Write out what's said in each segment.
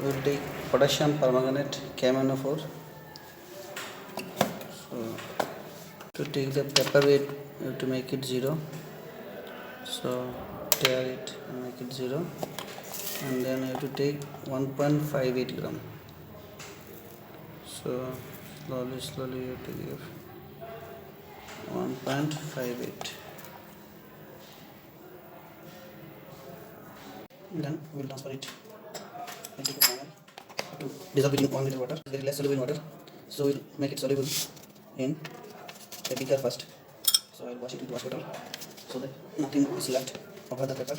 We will take potassium permanganate KMnO4. So to take the pepper weight, we have to make it 0. So tear it and make it 0, and then I have to take 1.58 gram. So slowly you have to give 1.58. Then we will transfer it into the panel to dissolve it in 1 liter water. Very less soluble in water, so we'll make it soluble in a beaker first. So I'll wash it with wash water so that nothing is left over the pepper.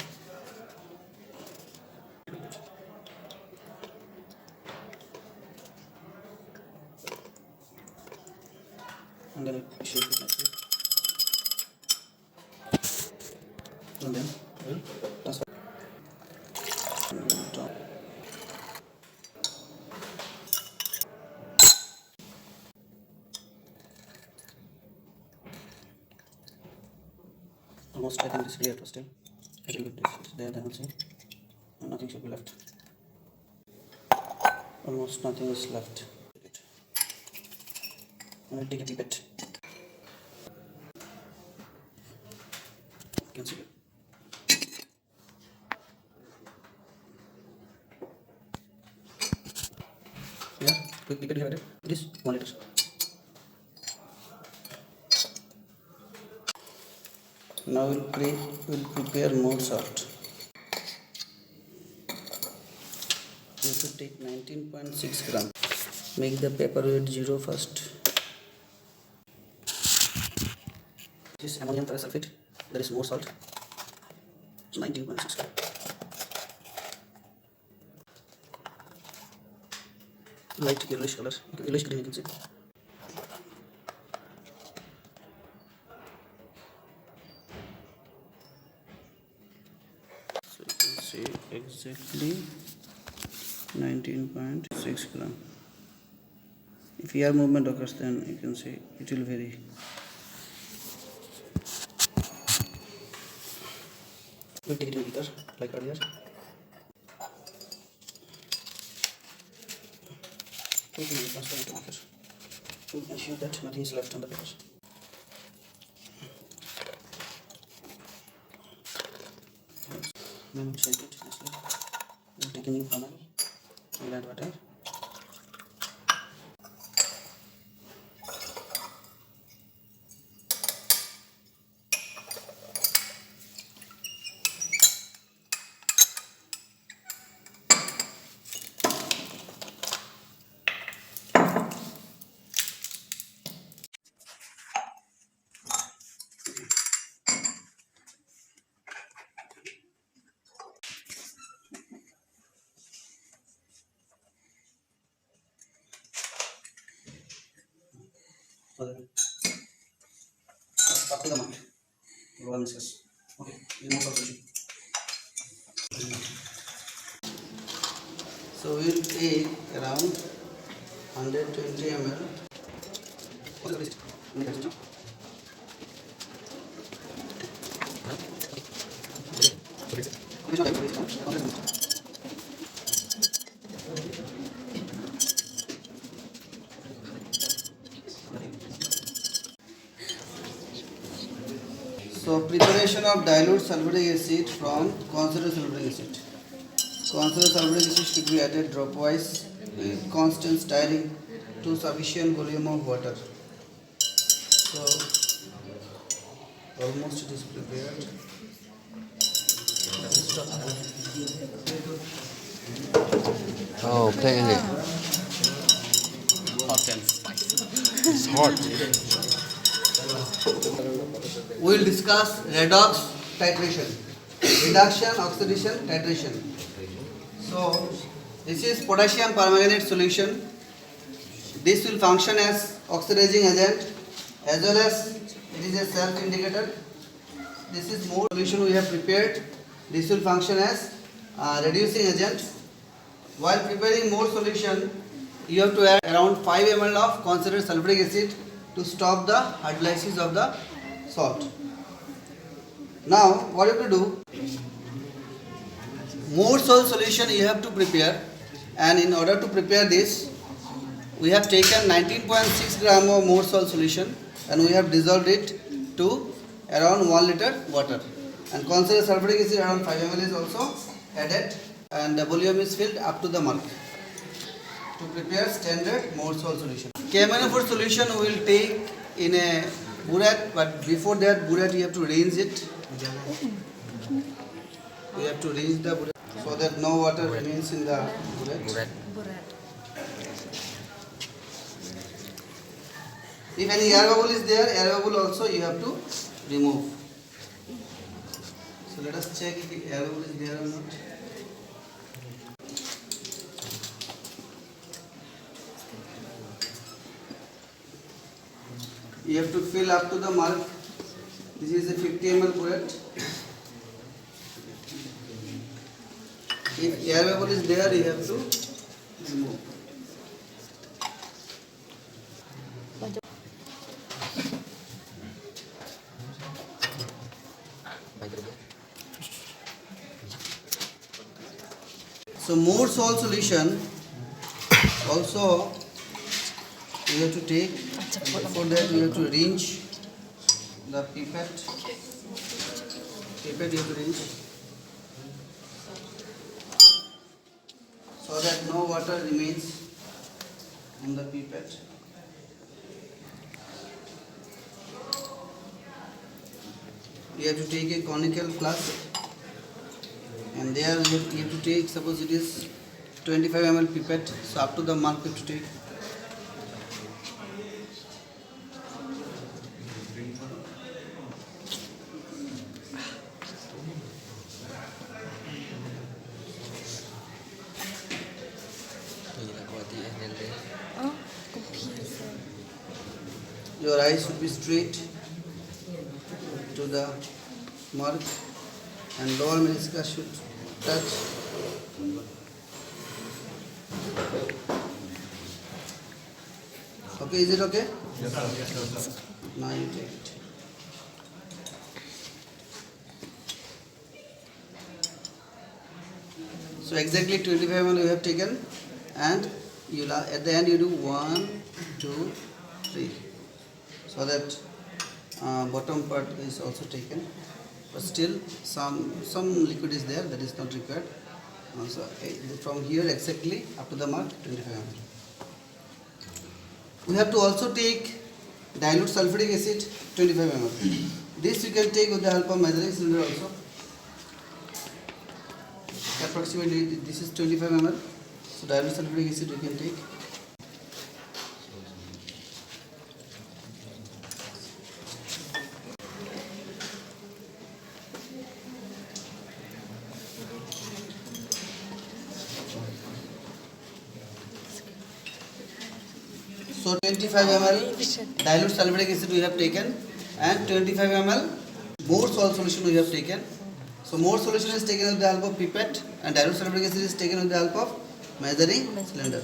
And then it shake it nicely. And then we'll transfer. Almost I think this clear still. A little bit is there, then also nothing should be left. Almost nothing is left. I will take a pipette. You can see it. Yeah, quick pipette you have it. It is 1 liter. Now we'll prepare more salt. We have to take 19.6 gram. Make the pepper weight 0 first. This is ammonium parasulfate. There is more salt. It's 19.6 gram. Light yellowish color. Yellowish green you can see. So you can see exactly 19.6 gram. If air movement occurs, then you can see it will vary. We'll take it in beaker like earlier. We will transfer it to beaker to ensure that nothing is left on the paper. Then we'll shake it nicely. We'll take a new funnel. We'll add water. Up to the mark. Roll misses. Okay, remove solution. So we will take around 120 ml. So preparation of dilute sulfuric acid from concentrated sulfuric acid. Concentrated sulfuric acid should be added dropwise with constant stirring to sufficient volume of water. So almost it is prepared. Oh, play it. Hot and spicy. It's hot. We will discuss redox titration, reduction, oxidation, titration. So this is potassium permanganate solution. This will function as oxidizing agent as well as it is a self indicator. This is more solution we have prepared. This will function as reducing agent. While preparing more solution, you have to add around 5 ml of concentrated sulfuric acid to stop the hydrolysis of the salt. Now what you have to do? more salt solution you have to prepare, and in order to prepare this, we have taken 19.6 gram of more salt solution and we have dissolved it to around 1 liter water, and concentrated sulfuric acid around 5 ml is also added, and the volume is filled up to the mark to prepare standard more salt solution. KMnO4 solution we will take in a burette, but before that burette you have to rinse it. We have to rinse the burette so that no water remains in the burette. If any air bubble is there, air bubble also you have to remove. So let us check if air bubble is there or not. You have to fill up to the mark. This is a 50 ml burette. If air bubble is there, you have to remove. So more salt solution also you have to take. Before that you have to rinse the pipette. Pipette you have to rinse so that no water remains on the pipette. You have to take a conical flask, and there you have to take, suppose it is 25 ml pipette, so up to the mark you have to take. Your eyes should be straight to the mark, and lower meniscus should touch. Okay, is it okay? Yes, sir. Yes, sir. Now you take it. So exactly 25 ml you have taken, and you at the end you do 1, 2, 3, so that bottom part is also taken, but still some liquid is there that is not required. So from here exactly up to the mark 25 ml. We have to also take dilute sulfuric acid 25 ml. This you can take with the help of measuring cylinder also. Approximately this is 25 ml. So dilute sulfuric acid you can take. So 25 ml dilute sulfuric acid we have taken, and 25 ml more salt solution we have taken. So more solution is taken with the help of pipette, and dilute sulfuric acid is taken with the help of measuring cylinder,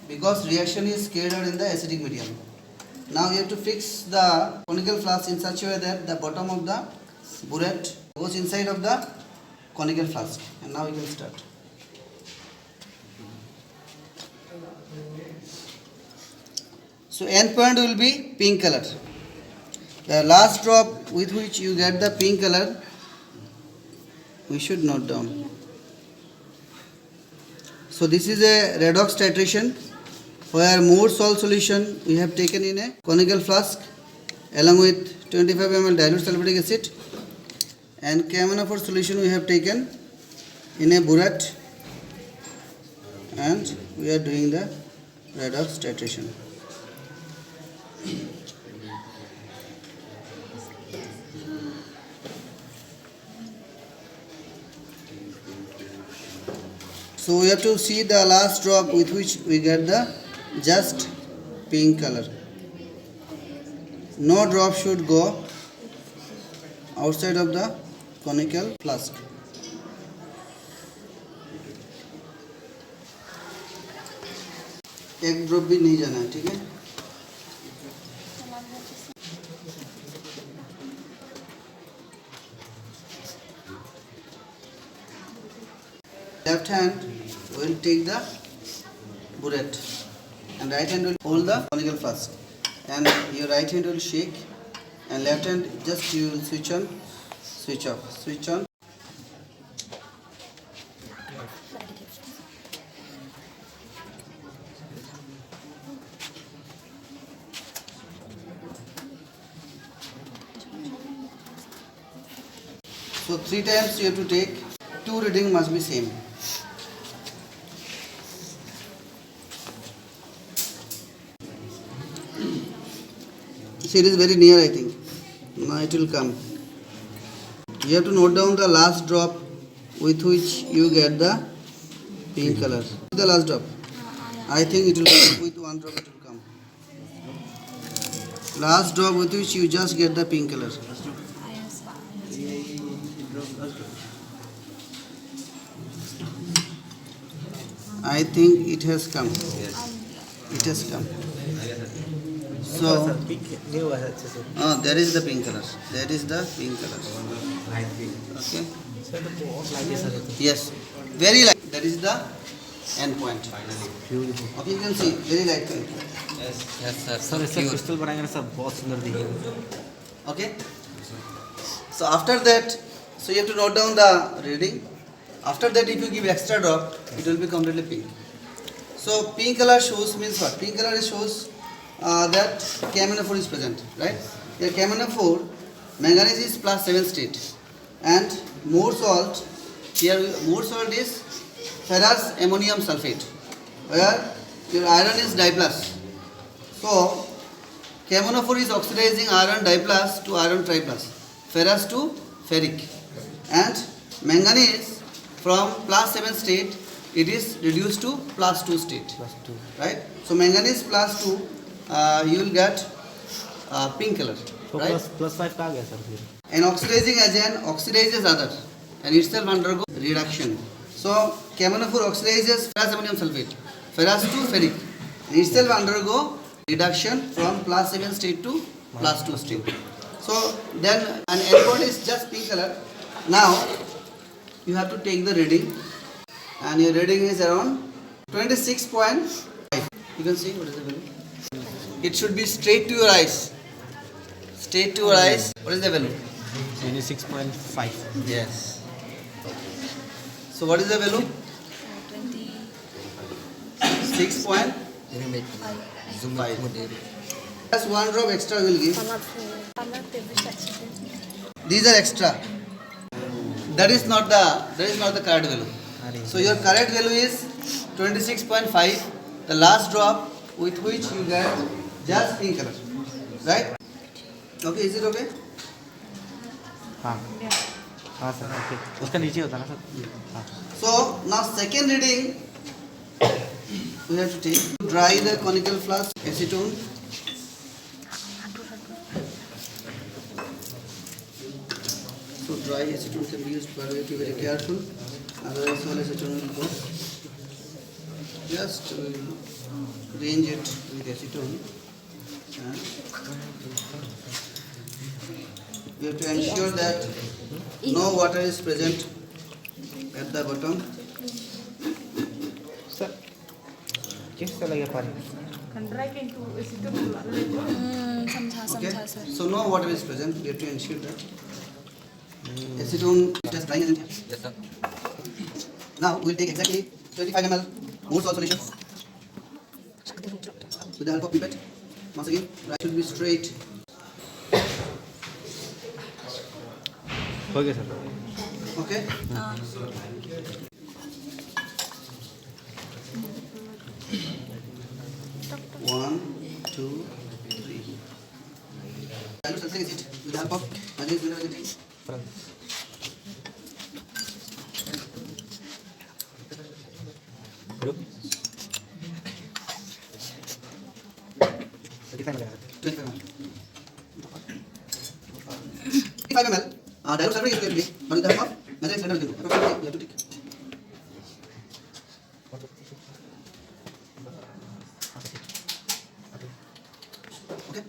because reaction is carried out in the acidic medium. Now you have to fix the conical flask in such a way that the bottom of the burette goes inside of the conical flask, and now you can start. So end point will be pink color. The last drop with which you get the pink color, we should note down. So this is a redox titration, where more salt solution we have taken in a conical flask along with 25 ml dilute sulfuric acid, and KMnO4 solution we have taken in a burette, and we are doing the redox titration. So we have to see the last drop with which we get the just pink color. No drop should go outside of the conical flask. एक drop भी नहीं जाना है, ठीक है? Left hand will take the burette and right hand will hold the conical flask, and your right hand will shake and left hand just you will switch on, switch off, switch on. So 3 times you have to take, 2 reading must be same. See, it is very near, I think. Now it will come. You have to note down the last drop with which you get the pink color. The last drop. I think it will come with 1 drop it will come. Last drop with which you just get the pink color. I think it has come. It has come. So, there is the pink color. That is the pink color. Okay. Yes. Very light. That is the end point. Okay, you can see very light pink. Yes sir. Sir, इससे crystal बनाएंगे ना sir, बहुत सुंदर दिखेगा. Okay. So after that, so you have to note down the reading. After that, if you give extra drop, it will be completely pink. So pink color shows means what? Pink color shows that KMnO4 is present, right? Here KMnO4, manganese is plus 7 state, and more salt. Here more salt is ferrous ammonium sulfate, where your iron is diplus. So KMnO4 is oxidizing iron diplus to iron triplus, ferrous to ferric, and manganese from plus 7 state it is reduced to plus 2 state. Right? So manganese plus 2, you will get pink color. So right? plus 5 कहाँ गया sir फिर? An oxidizing agent oxidizes other and itself undergo reduction. So KMnO4 oxidizes ferrous ammonium sulfate, ferrous to ferric, and itself undergo reduction from plus 7 state to plus 2 state. So then an endpoint is just pink color. Now you have to take the reading, and your reading is around 26.5. You can see what is the value. It should be straight to your eyes. Straight to your eyes. What is the value? 26.5. Yes. So what is the value? 6.5. Just 1 drop extra will give. These are extra. That is not the correct value. So your correct value is 26.5. The last drop with which you get just pink color. Right? Okay, is it okay? हाँ हाँ sir, okay. उसका नीचे होता ना sir. हाँ. So now second reading we have to take. Dry the conical flask, acetone. So dry acetone can be used, but we have to be very careful. Otherwise all acetone will go. Just range it with acetone. And you have to ensure that no water is present at the bottom. Sir किस तरह लगे पानी? Okay? So no water is present. You have to ensure that. Acetone just drying agent. Yes sir. Now we will take exactly 25 ml more salt solution with the help of pipette. Once again, right should be straight. हो गया sir. Okay? One, two, three. Dilute sulfuric acid with the help of manganese mineral agent. Hello. 25 मल. 25 ml. 25 ml. Dilute sulfuric acid will be, but with the help of manganese mineral agent. Approximately you have to take. Okay?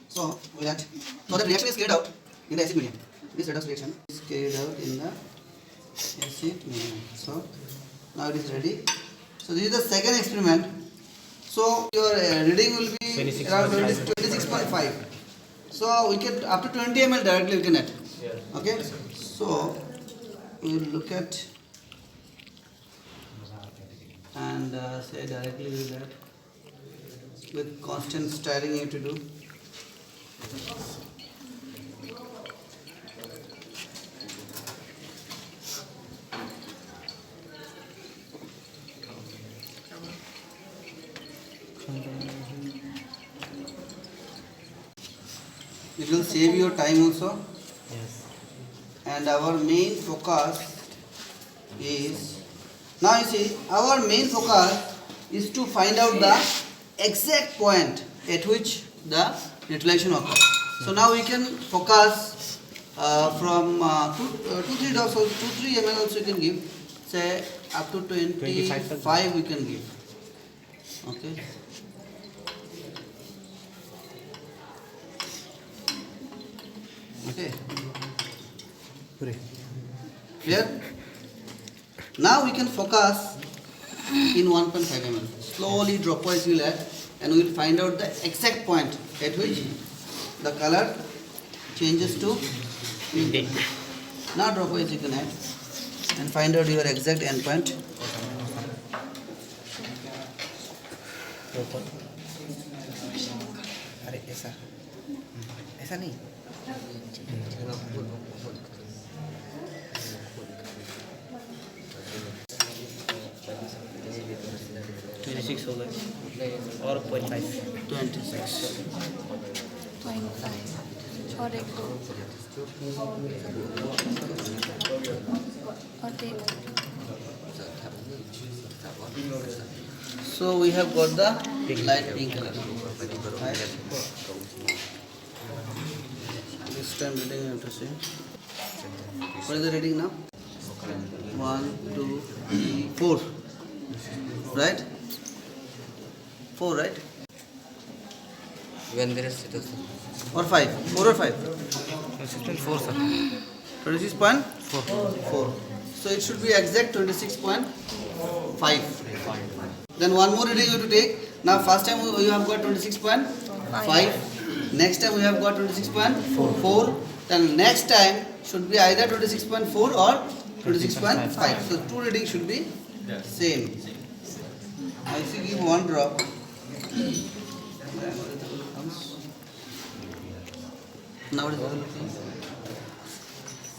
So the reaction is carried out in the acid medium. This redox reaction is carried out in the Yes, it. So now it is ready. So this is the second experiment. So your reading will be 26.5. around 26.5. So we can up to 20 ml directly we can add. Okay. So we will look at and say directly with that with constant stirring you have to do. It will save your time also. Yes. And our main focus is now you see our main focus is to find out the exact point at which the neutralization occurs. So now we can focus from 2-3 drops or 2-3 ml also you can give, say up to 25 we can give. Okay. Okay. Clear? Now we can focus in 1.5 ml. Slowly dropwise we will add and we will find out the exact point at which the color changes to pink. Now dropwise you can add and find out your exact end point. अरे ऐसा ऐसा नहीं 26 हो गए और 0.5 26 0.5 और एक दो और देख So we have got the light pink color. Right? This time reading you have to see. What is the reading now? 1, 2, 3, 4. Right? 4, right? When there is it Or 5? 4 or 5? 26.4 sir 26.4. So it should be exact 26.5. Then one more reading you have to take. Now first time you have got 26.5. Next time we have got 26.4. Then next time should be either 26.4 or 26.5. So two readings should be same. I see give one drop. Now what is the looking?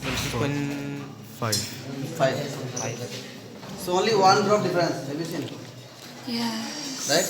26.5 5. So only one drop difference. Have you seen? Yeah. Right?